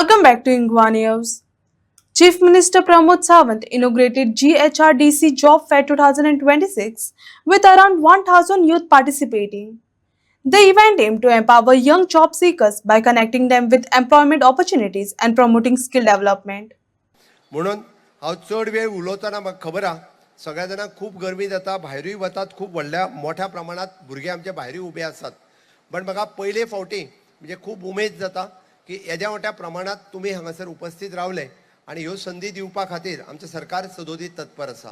Welcome back to Ingwa News. Chief Minister Pramod Sawant inaugurated GHRDC Job Fair 2026 with around 1,000 youth participating. The event aimed to empower young job seekers by connecting them with employment opportunities and promoting skill development. म्हणून हांव चड वेळ उलोवतना म्हाका खबर आहा सगळ्या जाणांक खूब गरमी जाता, भायरूय वतात, खूब मोठ्या प्रमाणात भुरगे आमचे भायरूय उबे आसात. पण म्हाका पयले फावटी म्हणजे खूब उमेद जाता की येद्या मोठ्या प्रमाणात तुमी हांगासर उपस्थित रावले आणि ह्यो संदी दिवपा खातीर आमचें सरकार सदोदीत तत्पर आसा.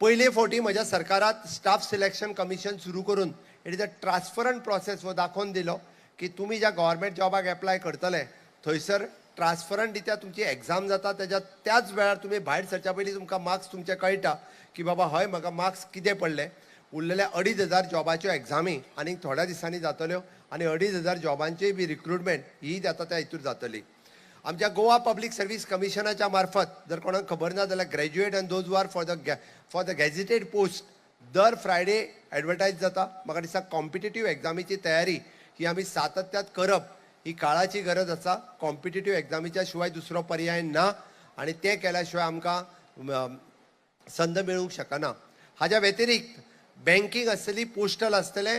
पयले फावटी म्हज्या सरकारात स्टाफ सिलेक्शन कमिशन सुरू करून इट इज अ ट्रान्सफरंट प्रोसेस वो दाखोवन दिलो की तुमी ज्या गव्हर्मेंट जॉबाक एप्लाय करतले थंयसर ट्रान्सफरंट रित्या तुमची एग्जाम जाता, त्याच वेळार तुम्ही भायर सरच्या पयलीं तुमकां मार्क्स तुमचे कळटा की बाबा हय म्हाका मार्क्स कितें पडले. उरलेल्या 2,500 जॉबाच्यो एग्जामी आनीक थोड्या दिसांनी जातल्यो आणि 2,500 जॉबांची बी रिक्रुटमेंट ही जाता त्या हितूर जातली. आमच्या गोवा पब्लीक सर्व्हिस कमिशनाच्या मार्फत जर कोणाक खबर ना जाल्यार graduate and those are for the gazetted post दर फ्रायडे एडवर्टायज जाता. म्हाका दिसता कॉम्पिटेटिव्ह एग्जामीची तयारी ही आमी सातत्यात करप ही काळाची गरज आसा. कॉम्पिटेटिव्ह एग्जामीच्या शिवाय दुसरो पर्याय ना आणि ते केल्या शिवाय आमकां संद मेळूंक शकना. हाच्या व्यतिरिक्त बँकिंग आसतली, पोस्टल आसतले,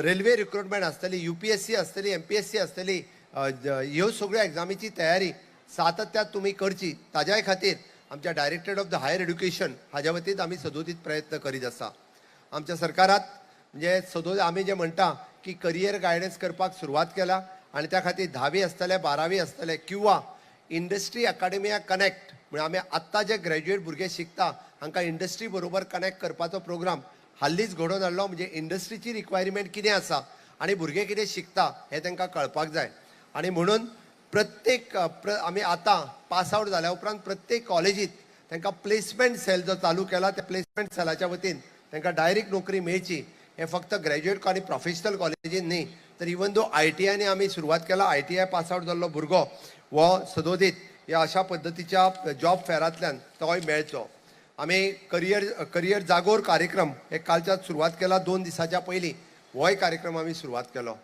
रेल्वे रिक्रुटमेंट आसतली, UPSC आसतली, MPSC आसतली, ह्यो सगळ्यो एग्जामीची तयारी सातत्यात तुमी करची. ताज्याय खातीर आमच्या directorate of the higher education हाज्या वतीन आमी सदोदीत प्रयत्न करीत आसा. आमच्या सरकारात म्हणजे सदोदीत आमी जे म्हणटा की करियर गायडन्स करपाक सुरवात केला आणि त्या खातीर 10वी आसतले, 12वी आसतले किंवा इंडस्ट्री अकाडेमिया कनेक्ट म्हणजे आमी आत्तां जे ग्रॅज्युएट भुरगे शिकता हांकां इंडस्ट्री बरोबर कनेक्ट करपाचो प्रोग्राम हाल्लीच घडोवन हाडलो. म्हणजे इंडस्ट्रीची रिक्वायरमेंट कितें आसा आणि भुरगे कितें शिकता हें तांकां कळपाक जाय. आणि म्हणून प्रत्येक आमी आतां पास आउट जाल्या उपरांत प्रत्येक कॉलेजीत तांकां प्लेसमेंट सेल जो चालू केला त्या प्लेसमेंट सेलाच्या वतीन तांकां डायरेक्ट नोकरी मेळची. हे फक्त ग्रॅज्युएट आनी प्रोफेशनल कॉलेजीन न्ही तर इवन दो ITIनी आमी सुरवात केला. ITI पास आउट जाल्लो भुरगो हो सदोदीत ह्या अशा पद्दतीच्या जॉब फेरांतल्यान तोय मेळचो. आमी करियर जागोर कार्यक्रम हे कालच्याच सुरवात केला. 2 दिसाच्या पयलीं होय कार्यक्रम आमी सुरवात केलो.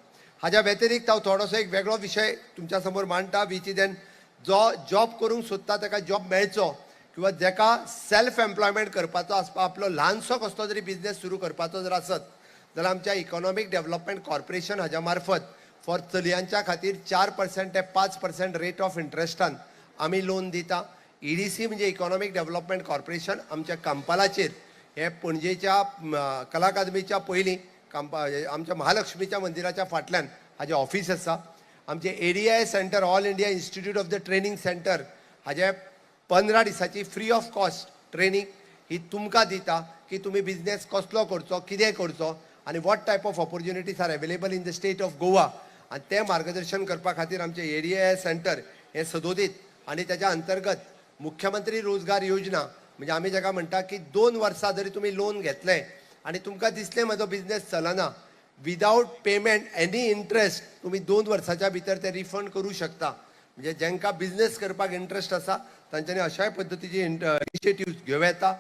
हाज्या व्यतिरिक्त हांव थोडोसो एक वेगळो विशय तुमच्या समोर मांडटा विच इज जो जॉब करूंक सोदता ताका जॉब मेळचो किंवा जाका सेल्फ एम्प्लॉयमेंट करपाचो आसपा आपलो ल्हानसो कसलो तरी बिझनेस सुरू करपाचो जर आसत जाल्यार आमच्या इकॉनॉमिक डेव्हलपमेंट कॉर्पोरेशन हाज्या मार्फत फॉर चलयांच्या खातीर 4% ते 5% रेट ऑफ इंट्रस्टान आमी लोन दिता. EDC म्हणजे इकॉनॉमिक डेव्हलपमेंट कॉर्पोरेशन आमच्या कांपालाचेर हे पणजेच्या कला अकादमीच्या पयलीं आमच्या महालक्ष्मीच्या मंदिराच्या फाटल्यान हाजें ऑफिस आसा. आमचे ADI centre all India institute of the training centre हाजे 15 दिसाची फ्री ऑफ कॉस्ट ट्रेनिंग ही तुमकां दिता की तुमी बिझनेस कसलो करचो, कितें करचो आणि what type of opportunities are available in the state of Goa. आणि ते मार्गदर्शन करपा खातीर आमचे ADI सेंटर हे सदोदीत आणि त्याच्या अंतर्गत मुख्यमंत्री रोजगार योजना म्हणजे आमी जाका म्हणटा की 2 वर्सां जरी तुमी लोन घेतले आणि तुमकां दिसलें म्हजो बिझनेस चलना विदाउट पेमेंट एनी इंट्रस्ट तुमी 2 वर्साच्या भितर ते रिफंड करू शकता. म्हणजे जांकां बिझनेस करपाक इंट्रस्ट आसा तांच्यांनी अशाय पद्दतीची इनिशिएटिव्ह घेवं येता.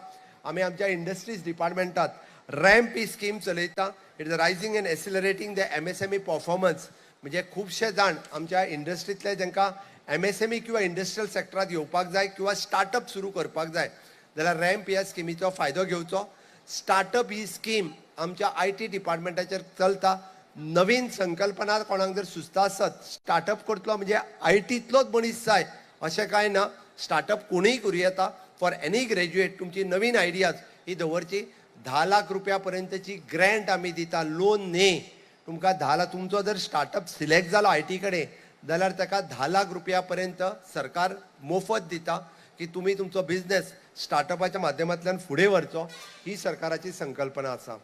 आमी आमच्या इंडस्ट्रीज डिपार्टमेंटात रॅम्प ही स्कीम चलयता. It is rising and accelerating the MSME performance. म्हणजे खुबशे जाण आमच्या इंडस्ट्रीतले जांकां MSME किंवा इंडस्ट्रियल सेक्टरात येवपाक जाय किंवा स्टार्टअप सुरू करपाक जाय जाल्यार रॅम्प ह्या स्किमीचो फायदो घेवचो. स्टार्टअप ही स्कीम आमच्या IT डिपार्टमेंटाचेर चलता. नवीन संकल्पना कोणाक जर सुचता आसत स्टार्टअप करतलो म्हणजे ITतलोच मनीस जाय अशें कांय ना. स्टार्टअप कोणीय करूं येता. फॉर एनी ग्रॅज्युएट तुमची नवीन आयडियाज ही दवरची. 10 लाख रुपया पर्यंतची ग्रँट आमी दिता, लोन न्ही. तुमकां 10 लाख तुमचो जर स्टार्टअप सिलेक्ट जालो IT कडेन जाल्यार ताका 10 लाख रुपया पर्यंत सरकार मोफत दिता की तुम्ही तुमचो बिझनेस स्टार्टअपाच्या माध्यमांतल्यान फुडें व्हरचो. ही सरकाराची संकल्पना आसा.